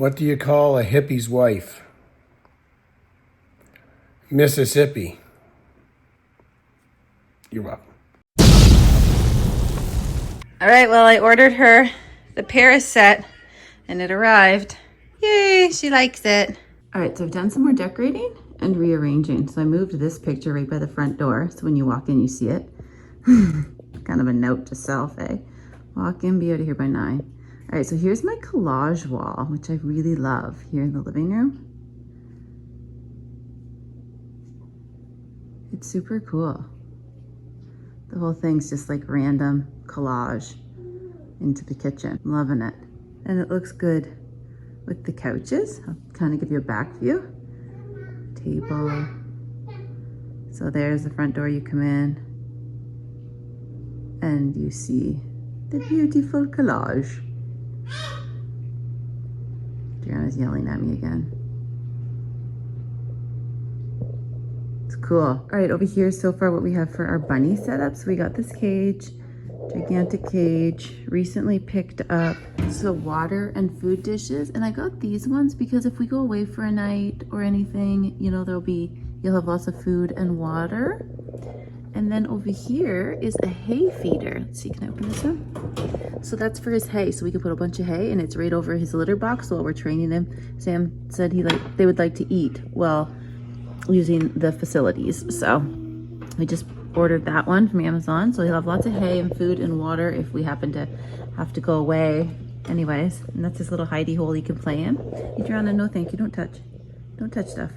What do you call a hippie's wife? Mississippi. You're welcome. All right, well, I ordered her the Paris set and it arrived. Yay, she likes it. All right, so I've done some more decorating and rearranging. So I moved this picture right by the front door. So when you walk in, you see it. Kind of a note to self, eh? Walk in, be out of here by 9. All right, so here's my collage wall, which I really love here in the living room. It's super cool. The whole thing's just like random collage into the kitchen. I'm loving it. And it looks good with the couches. I'll kind of give you a back view. Table. So there's the front door you come in. And you see the beautiful collage. Deanna's yelling at me again. It's cool. All right, over here so far what we have for our bunny setup. So we got this cage, gigantic cage, recently picked up some water and food dishes. And I got these ones because if we go away for a night or anything, you know, you'll have lots of food and water. And then over here is a hay feeder. Let's see, can I open this up? So that's for his hay. So we can put a bunch of hay and it's right over his litter box. So while we're training him, Sam said they would like to eat while using the facilities. So we just ordered that one from Amazon. So he'll have lots of hay and food and water if we happen to have to go away. Anyways, and that's his little hidey hole he can play in. Adriana, no thank you, don't touch. Don't touch stuff.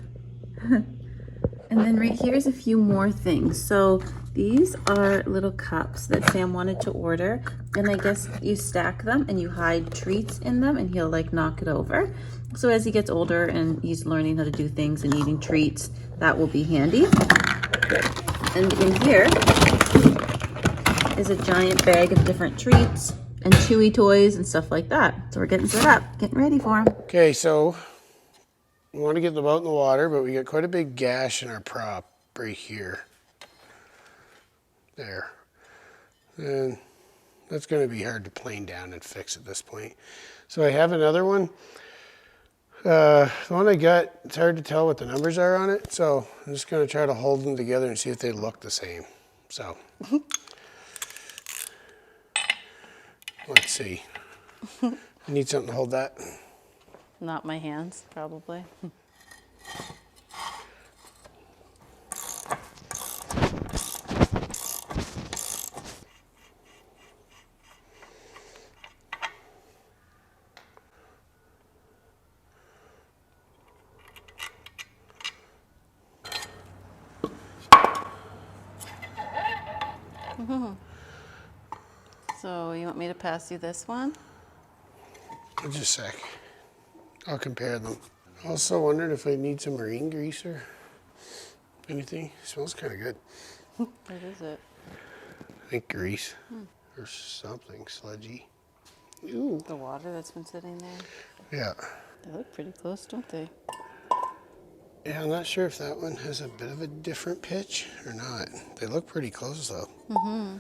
And then right here's a few more things. So these are little cups that Sam wanted to order. And I guess you stack them and you hide treats in them and he'll like knock it over. So as he gets older and he's learning how to do things and eating treats, that will be handy. And in here is a giant bag of different treats and chewy toys and stuff like that. So we're getting set up, getting ready for him. Okay, so we want to get them out in the water, but we got quite a big gash in our prop right here. There. And that's going to be hard to plane down and fix at this point. So I have another one. The one I got, it's hard to tell what the numbers are on it. So I'm just going to try to hold them together and see if they look the same. So let's see. I need something to hold that. Not my hands, probably. So you want me to pass you this one? Just a sec. I'll compare them. Also wondered if I need some marine grease or anything. It smells kind of good. What is it? I think grease or something sludgy. Ooh. The water that's been sitting there? Yeah. They look pretty close, don't they? Yeah, I'm not sure if that one has a bit of a different pitch or not. They look pretty close though. Mm-hmm.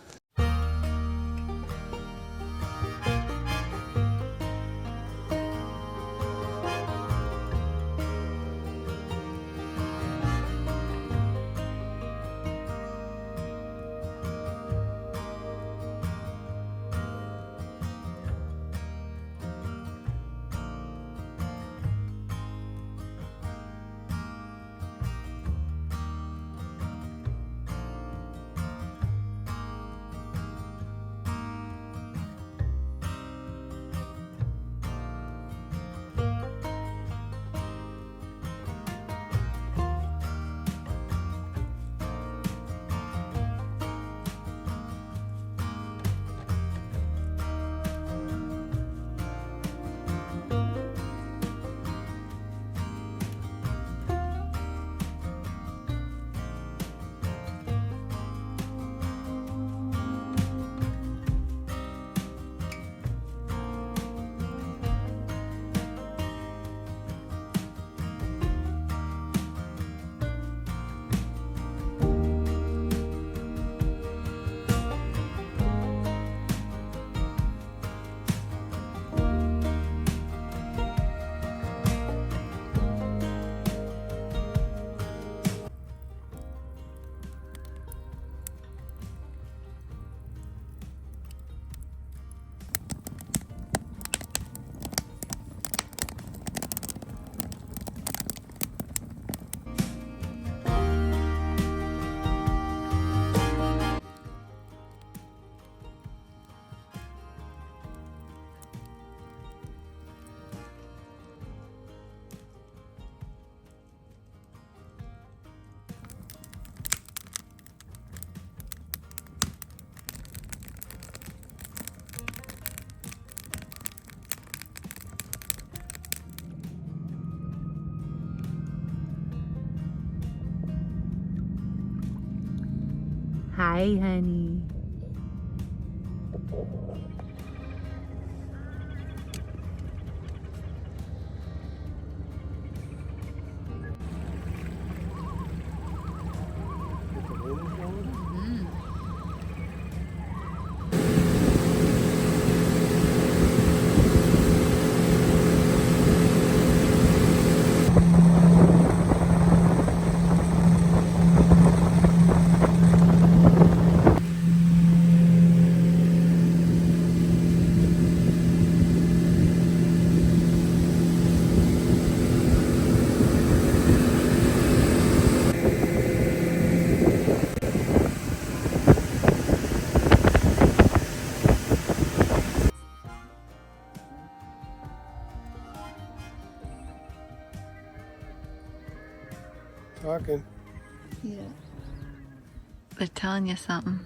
Hi, honey. Talking. Yeah. They're telling you something.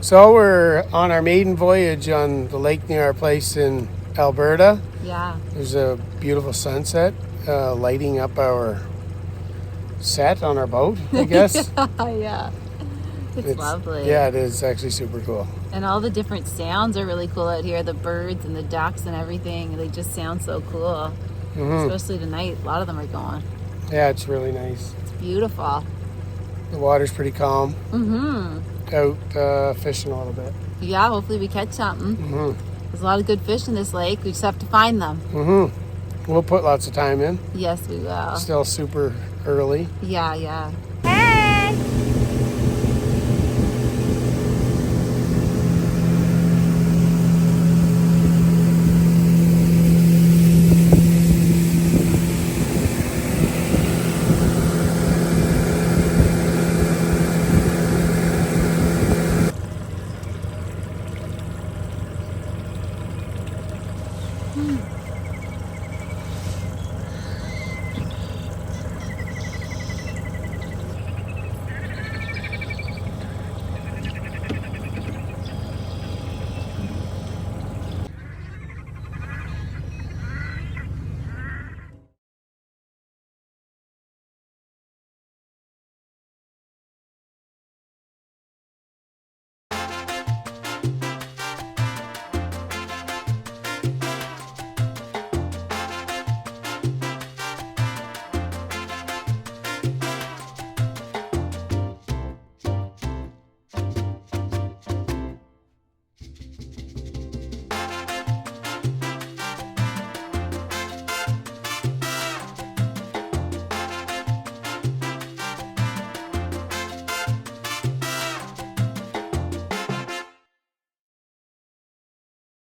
So we're on our maiden voyage on the lake near our place in Alberta. Yeah. There's a beautiful sunset lighting up our set on our boat, I guess. Yeah. It's lovely. Yeah, it is actually super cool. And all the different sounds are really cool out here. The birds and the ducks and everything. They just sound so cool. Especially tonight. A lot of them are going. Yeah, it's really nice. It's beautiful. The water's pretty calm. Mm-hmm. Out fishing a little bit. Yeah, hopefully we catch something. There's a lot of good fish in this lake. We just have to find them. We'll put lots of time in. Yes, we will. Still super early. Yeah, yeah. Hey!